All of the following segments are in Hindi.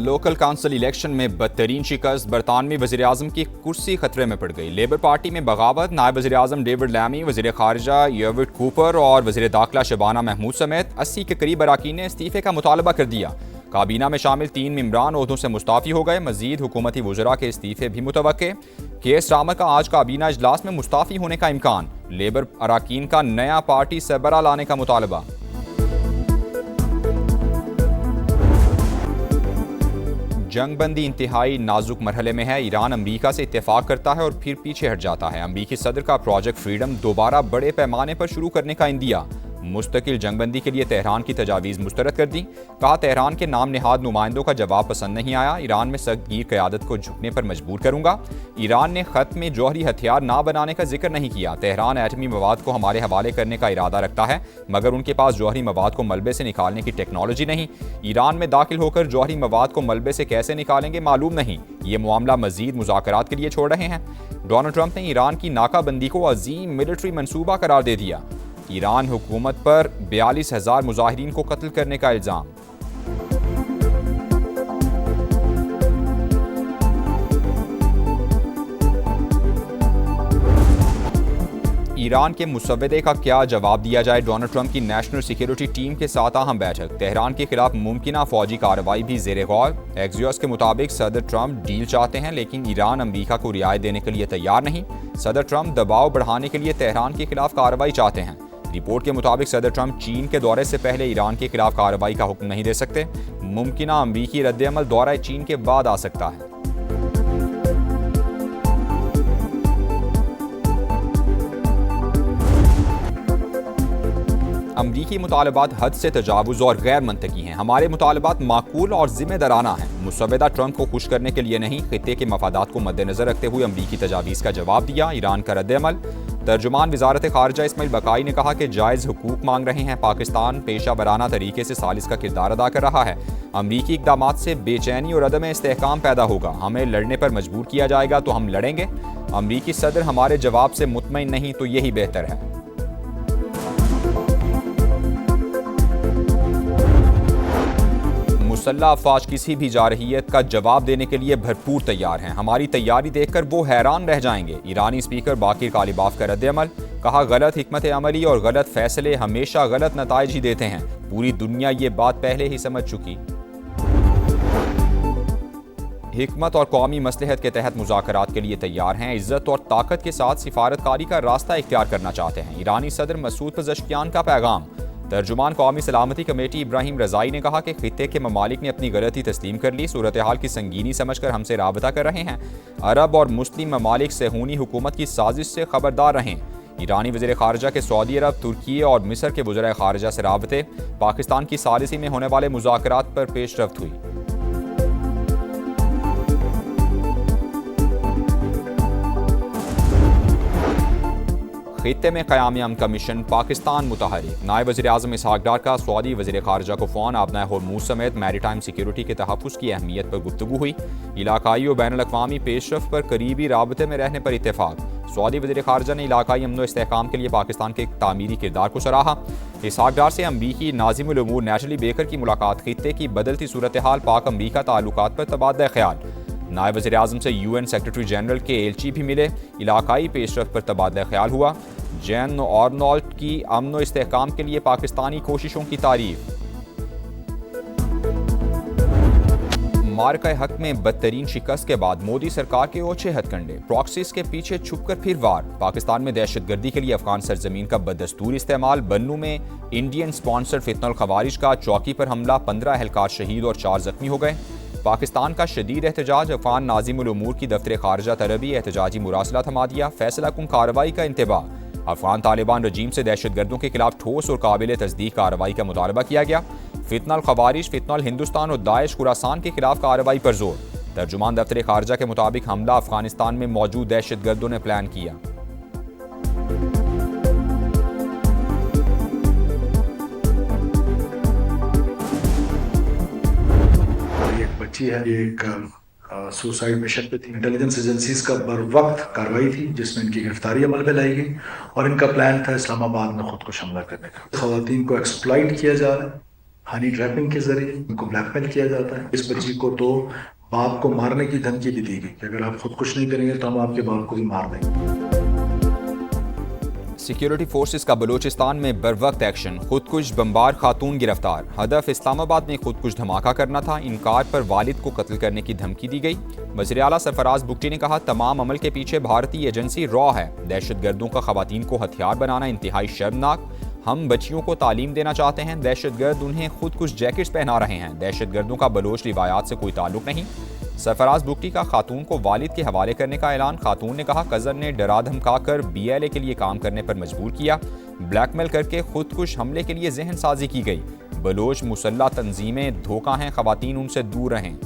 लोकल काउंसिल इलेक्शन में बदतरीन शिकस्त, बरतानवी वज़ीर-ए-आज़म की कुर्सी खतरे में पड़ गई। लेबर पार्टी में बगावत, नायब वज़ीर-ए-आज़म डेविड लैमी, वज़ीर ख़ारिजा यर्विड कूपर और वज़ीर दाखिला शबाना महमूद समेत 80 के करीब अरकान ने इस्तीफ़े का मुतालबा कर दिया। काबीना में शामिल 3 मेंबरान ओहदों से मुस्ताफ़ी हो गए। मज़ीद हुकूमती वज़रा के इस्तीफ़े भी मुतवक्के। के स्टार्मर का आज काबीना इजलास में मुस्ताफ़ी होने का इम्कान। लेबर अरकान का नया पार्टी सरबराह लाने का मुतालबा। जंग बंदी इंतहाई नाजुक मरहले में है। ईरान अमरीका से इत्तेफाक करता है और फिर पीछे हट जाता है। अमरीकी सदर का प्रोजेक्ट फ्रीडम दोबारा बड़े पैमाने पर शुरू करने का इंदिया। मुस्तकिल जंगबंदी के लिए तेहरान की तजावीज़ मुस्तरद कर दी। कहा तेहरान के नाम निहाद नुमाइंदों का जवाब पसंद नहीं आया। ईरान में सख्तगीर क़यादत को झुकने पर मजबूर करूंगा। ईरान ने ख़त में जौहरी हथियार ना बनाने का जिक्र नहीं किया। तेहरान एटमी मवाद को हमारे हवाले करने का इरादा रखता है, मगर उनके पास जौहरी मवाद को मलबे से निकालने की टेक्नोलॉजी नहीं। ईरान में दाखिल होकर जौहरी मवाद को मलबे से कैसे निकालेंगे मालूम नहीं। ये मामला मजीद मुज़ाकरात के लिए छोड़ रहे हैं। डोनाल्ड ट्रंप ने ईरान की नाकाबंदी को अजीम मिलिट्री मनसूबा करार दे दिया। ईरान हुकूमत पर 42,000 मुजाहिरीन को कत्ल करने का इल्ज़ाम। ईरान के मुसव्वदे का क्या जवाब दिया जाए। डोनाल्ड ट्रंप की नेशनल सिक्योरिटी टीम के साथ अहम बैठक। तेहरान के खिलाफ मुमकिना फौजी कार्रवाई भी ज़ेरे गौर। एक्सियोस के मुताबिक सदर ट्रंप डील चाहते हैं, लेकिन ईरान अमरीका को रियायत देने के लिए तैयार नहीं। सदर ट्रंप दबाव बढ़ाने के लिए तेहरान के खिलाफ कार्रवाई चाहते हैं। रिपोर्ट के मुताबिक सदर ट्रंप चीन के दौरे से पहले ईरान के खिलाफ कार्रवाई का हुक्म नहीं दे सकते। मुमकिना अमरीकी रद्द-ए-अमल दौरा चीन के बाद आ सकता है। अमरीकी मुतालबात हद से तजावुज़ और गैर मंतकी हैं। हमारे मुतालबात माकूल और जिम्मेदाराना हैं। मुसव्वदा ट्रंप को खुश करने के लिए नहीं, खित्ते के मफादात को मद्देनजर रखते हुए अमरीकी तजावीज़ का जवाब दिया। ईरान का रद्द-ए-अमल। तर्जुमान वज़ारत ख़ारिजा इस्माइल बकाई ने कहा कि जायज़ हुकूक मांग रहे हैं। पाकिस्तान पेशा वराना तरीके से सालिस का किरदार अदा कर रहा है। अमरीकी इक़दामात से बेचैनी और अदम इस्तेहकाम पैदा होगा। हमें लड़ने पर मजबूर किया जाएगा तो हम लड़ेंगे। अमरीकी सदर हमारे जवाब से मुतमईन नहीं तो यही बेहतर है। मुसल्लह अफवाज किसी भी जारहियत का जवाब देने के लिए भरपूर तैयार हैं। हमारी तैयारी देखकर वो हैरान रह जाएंगे। ईरानी स्पीकर बाकिर कालिबाफ का रद्द-ए-अमल। कहा गलत हिकमत अमली और गलत फैसले हमेशा गलत नताइज ही देते हैं। पूरी दुनिया ये बात पहले ही समझ चुकी। हिकमत और कौमी मसलहत के तहत मुज़ाकरात के लिए तैयार हैं। इज्जत और ताकत के साथ सिफारतकारी का रास्ता इख्तियार करना चाहते हैं। ईरानी सदर मसूद पज़ेश्कियान का पैगाम। तर्जुमान कौमी सलामती कमेटी इब्राहिम रज़ाई ने कहा कि खित्ते के ममालिक ने अपनी गलती तस्लीम कर ली, सूरत हाल की संगीनी समझकर हमसे राबता कर रहे हैं। अरब और मुस्लिम ममालिक सेहूनी हुकूमत की साजिश से खबरदार रहें। ईरानी वज़ीर ख़ारिजा के सऊदी अरब, तुर्की और मिस्र के वज़ीर ख़ारिजा से राबते। पाकिस्तान की सालिसी में होने वाले मुज़ाकरात पर पेशरफ्त हुई। खित्ते में क़याम अमन का मिशन, पाकिस्तान मुतहरिक। नायब वज़ीर-ए-आज़म इसहाक़ डार का सऊदी वज़ीर ख़ारिजा को फ़ोन। आबनाए होर्मुज़ समेत मैरीटाइम सिक्योरिटी के तहफ़्फ़ुज़ की अहमियत पर गुफ्तगू हुई। इलाकाई और बैनुल-अक़वामी पेशरफ़्त पर करीबी राबते में रहने पर इत्तेफ़ाक़। सऊदी वज़ीर ख़ारिजा ने इलाकाई अमन व इस्तेहकाम के लिए पाकिस्तान के तामीरी किरदार को सराहा। इसहाक़ डार से अमरीकी नाज़िमुल उमूर नैटली बेकर की मुलाकात। खित्ते की बदलती सूरत हाल, पाक अमरीका ताल्लुकात पर तबादला ख्याल। नायब वज़ीर-ए-आज़म से UN सेक्रेटरी जनरल के एलची भी मिले। इलाकाई पेशरफ़्त पर तबादला ख्याल हुआ। जैन आर्नोल्ड की अमन व इस्तेहकाम के लिए पाकिस्तानी कोशिशों की तारीफ। मार्का हक में बदतरीन शिकस्त के बाद मोदी सरकार के ओछे हथकंडे। प्रॉक्सीज के पीछे छुपकर फिर वार। पाकिस्तान में दहशतगर्दी के लिए अफगान सरजमीन का बदस्तूर इस्तेमाल। बन्नू में इंडियन स्पॉन्सर फितनल खवारिज का चौकी पर हमला, 15 एहलकार शहीद और 4 जख्मी हो गए। पाकिस्तान का शदीद एहतजाज। अफगान नाज़िमुल उमूर की दफ्तर ख़ारिजा तरबी एहतजाजी मुरासला थमा दिया। फैसला कुन कार्रवाई का इंतबाह। अफगान तालिबान रजीम से दहशतगर्दों के खिलाफ ठोस और काबिल तस्दीक कार्रवाई का मुतालबा किया गया। फितनल खवारिज, फितनल हिंदुस्तान और दाइश खुरासान के खिलाफ कार्रवाई पर जोर। तर्जुमान दफ्तर ख़ारिजा के मुताबिक हमला अफगानिस्तान में मौजूद दहशतगर्दों ने प्लान किया। एक बच्ची है, एक सुसाइड मिशन पे थी। इंटेलिजेंस एजेंसीज का बर वक्त कार्रवाई थी जिसमें इनकी गिरफ्तारी अमल में लाई गई और इनका प्लान था इस्लामाबाद में खुद को हमला करने का। खवातीन को एक्सप्लॉइट किया जा रहा है। हनी ट्रैपिंग के जरिए उनको ब्लैकमेल किया जाता है। इस बच्ची को तो बाप को मारने की धमकी भी दी गई कि अगर आप खुद कुछ नहीं करेंगे तो हम आपके बाप को भी मार देंगे। सिक्योरिटी फोर्सेस का बलूचिस्तान में बरवक्त एक्शन, खुदकुश बमबार खातून गिरफ्तार। हदफ इस्लामाबाद में खुदकुश धमाका करना था, इनकार पर वालिद को कत्ल करने की धमकी दी गई। वज़ीर आला सरफराज बुगटी ने कहा, तमाम अमल के पीछे भारतीय एजेंसी रॉ है। दहशतगर्दों का खवातीन को हथियार बनाना इंतहाई शर्मनाक। हम बच्चियों को तालीम देना चाहते हैं, दहशतगर्द उन्हें खुदकुश जैकेट्स पहना रहे हैं। दहशतगर्दों का बलोच रिवायात से कोई ताल्लुक नहीं। सरफराज बुगटी का खातून को वालिद के हवाले करने का ऐलान। खातून ने कहा, कज़न ने डरा धमका कर BLA के लिए काम करने पर मजबूर किया। ब्लैकमेल करके खुदकुश हमले के लिए जहन साजी की गई। बलोच मुसल्लह तंजीमें धोखा हैं, खवातीन उनसे दूर रहें।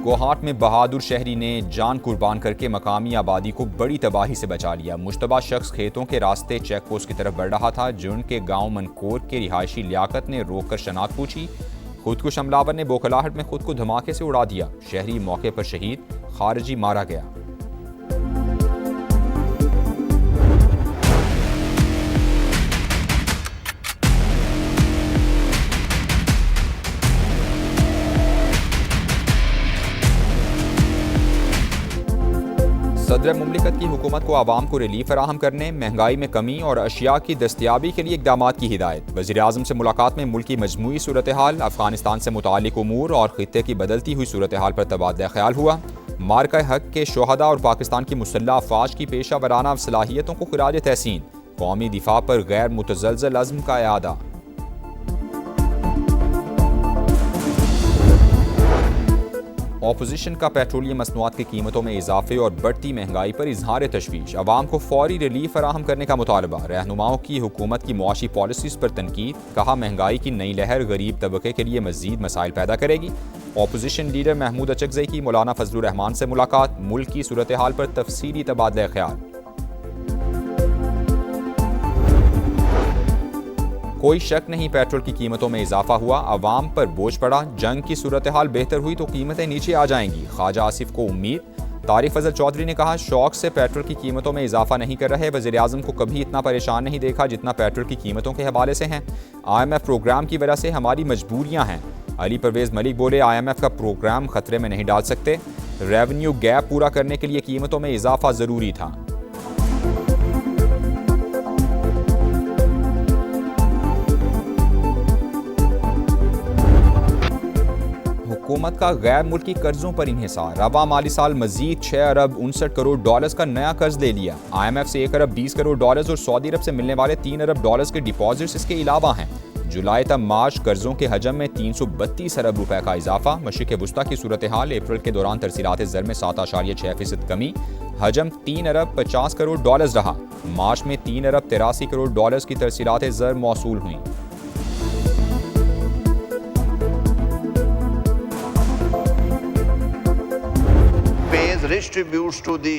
कोहाट में बहादुर शहरी ने जान कुर्बान करके मकामी आबादी को बड़ी तबाही से बचा लिया। मुश्तबा शख्स खेतों के रास्ते चेक पोस्ट की तरफ बढ़ रहा था। जुन के गांव मनकोर के रिहायशी लियाकत ने रोककर शनाख्त पूछी। खुदकुश हमलावर ने बोखलाहट में खुद को धमाके से उड़ा दिया। शहरी मौके पर शहीद, खारजी मारा गया। सदर मुमलिकत की हुकूमत को आवाम को रिलीफ फराहम करने, महंगाई में कमी और अशिया की दस्तियाबी के लिए इक़दाम की हिदायत। वज़ीर आज़म से मुलाकात में मुल्क की मजमूई सूरत हाल, अफगानिस्तान से मुताल्लिक़ उमूर और खित्ते की बदलती हुई सूरत हाल पर तबादला ख्याल हुआ। मार्का हक के शोहदा और पाकिस्तान की मुसल्लह अफ़वाज की पेशा वराना सलाहियतों को खिराज तहसीन। कौमी दिफा पर गैर मुतज़लज़ल अज़्म का इआदा। ऑपोजिशन का पेट्रोलियम मसनूआत की कीमतों में इजाफे और बढ़ती महंगाई पर इजहार तशवीश। अवाम को फौरी रिलीफ फराहम करने का मुतालबा। रहनुमाओं की हुकूमत की मुआशी पॉलिसीज पर तनकीद। कहा, महंगाई की नई लहर गरीब तबके के लिए मजीद मसाइल पैदा करेगी। ऑपोजिशन लीडर महमूद अचकज़ई की मौलाना फजलुर रहमान से मुलाकात। मुल्क की सूरत हाल पर तफसीली तबादला ख्याल। कोई शक नहीं, पेट्रोल की कीमतों में इजाफा हुआ, अवाम पर बोझ पड़ा। जंग की सूरत हाल बेहतर हुई तो कीमतें नीचे आ जाएंगी। ख्वाजा आसिफ को उम्मीद। तारिक फजल चौधरी ने कहा, शौक से पेट्रोल की कीमतों में इजाफा नहीं कर रहे। वज़ीर आज़म को कभी इतना परेशान नहीं देखा जितना पेट्रोल की कीमतों के हवाले से हैं। IMF प्रोग्राम की वजह से हमारी मजबूरियां हैं। अली परवेज़ मलिक बोले, IMF का प्रोग्राम खतरे में नहीं डाल सकते। रेवेन्यू गैप पूरा करने के लिए कीमतों में इजाफा ज़रूरी था। हुकूमत का गैर मुल्की कर्जों पर इन्हिसार। रवा माली साल मजीद 6 अरब 59 करोड़ डॉलर्स का नया कर्ज ले लिया। IMF से 1 अरब 20 करोड़ डॉलर्स और सऊदी अरब से मिलने वाले 3 अरब डॉलर्स के डिपॉजिट्स इसके अलावा हैं। जुलाई तक मार्च कर्जों के हजम में 332 अरब रुपए का इजाफा। मशरिक़ वुस्ता की सूरत हाल, अप्रैल के दौरान तरसीलात ज़र में 7.6% कमी। हजम 3 अरब 50 करोड़ डॉलर्स रहा। मार्च में 3 अरब 83 करोड़ डॉलर्स की तरसीलात ज़र मौसूल हुई। Rich tributes to the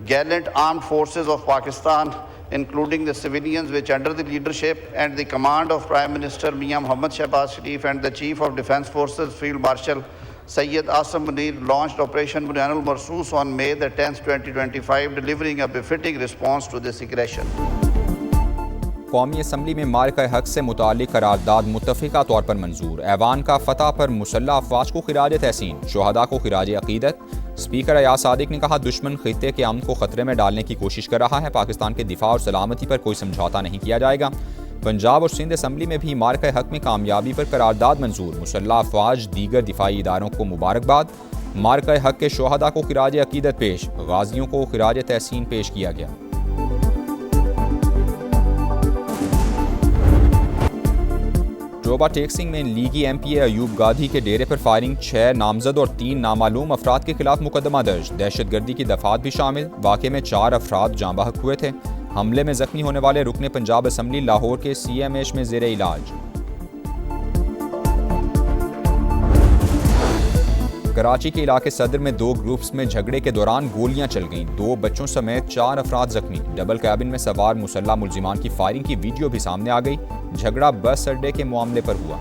gallant armed forces of Pakistan, including the civilians which under the leadership and the command of Prime Minister Mian Mohammad Shehbaz Sharif and the Chief of Defence Forces Field Marshal Syed Asim Munir launched Operation Bunyanul Marsoos on May the 10th, 2025, delivering a befitting response to this aggression. कौमी असम्बली में मार्का हक से मुताल्लिक़ करारदाद मुत्तफ़िक़ा तौर पर मंजूर। ऐवान का फतह पर मुसल्लह अफ़वाज को खिराज तहसीन, शोहदा को खिराज अक़ीदत। स्पीकर अयाज सादिक ने कहा, दुश्मन खित्ते के अमन को खतरे में डालने की कोशिश कर रहा है। पाकिस्तान के दिफा और सलामती पर कोई समझौता नहीं किया जाएगा। पंजाब और सिंध असम्बली में भी मार्का हक में कामयाबी पर करारदाद मंजूर। मुसल्लह अफ़वाज दीगर दिफाई इदारों को मुबारकबाद। मार्का हक के शोहदा को खिराज अक़ीदत पेश, गाजियों को खिराज तहसीन पेश किया गया। जोबा टेक्सिंग में लीगी MPA अयूब गाधी के डेरे पर फायरिंग, 6 नामजद और 3 नामालूम अफराद के खिलाफ मुकदमा दर्ज। दहशतगर्दी की दफात भी शामिल। वाक़े में 4 अफराद जाँ बहक हुए थे। हमले में जख्मी होने वाले रुकने पंजाब असम्बली लाहौर के CMH में ज़ेरे इलाज। कराची के इलाके सदर में 2 ग्रुप्स में झगड़े के दौरान गोलियां चल गईं। 2 बच्चों समेत 4 अफराद जख्मी। डबल कैबिन में सवार मुसल्लह मुल्जिमान की फायरिंग की वीडियो भी सामने आ गई। झगड़ा बस अड्डे के मामले पर हुआ।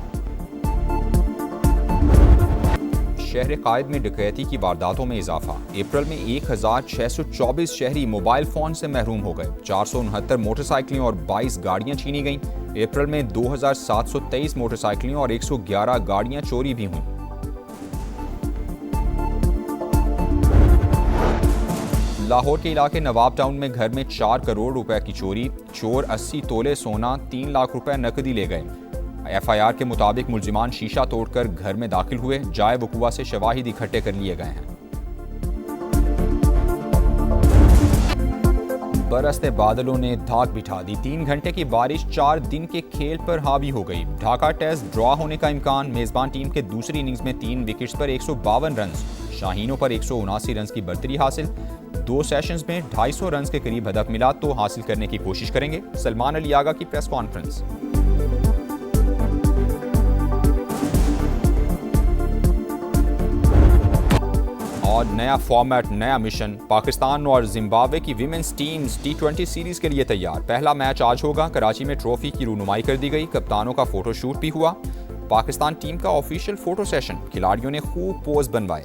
शहर कायद में डकैती की वारदातों में इजाफा। अप्रैल में 1624 शहरी मोबाइल फोन से महरूम हो गए। 469 मोटरसाइकिलें और 22 गाड़ियां छीनी गईं। अप्रैल में 2723 मोटरसाइकिलें और 111 गाड़ियां चोरी भी हुईं। लाहौर के इलाके नवाब टाउन में घर में 4 करोड़ रुपए की चोरी। चोर 80 तोले सोना, 3 लाख रुपए नकदी ले गए। एफआईआर के मुताबिक मुलजिमान शीशा तोड़कर घर में दाखिल हुए। जाए वकुआ से शवाहिद इकट्ठे कर लिए गए हैं। बरसते बादलों ने धाक बिठा दी। 3 घंटे की बारिश 4 दिन के खेल पर हावी हो गई। ढाका टेस्ट ड्रॉ होने का इम्कान। मेजबान टीम के दूसरी इनिंग्स में 3 विकेट्स पर 152 रन, शाहीनों पर 179 रन की बर्तरी हासिल। 2 सेशंस में 250 रन के करीब हदफ मिला तो हासिल करने की कोशिश करेंगे। सलमान अली आगा की प्रेस कॉन्फ्रेंस। और नया फॉर्मेट, नया मिशन। पाकिस्तान और जिम्बाब्वे की विमेंस टीम्स T20 सीरीज के लिए तैयार। पहला मैच आज होगा। कराची में ट्रॉफी की रूनुमाई कर दी गई। कप्तानों का फोटोशूट भी हुआ। पाकिस्तान टीम का ऑफिशियल फोटो सेशन। खिलाड़ियों ने खूब पोज बनवाए।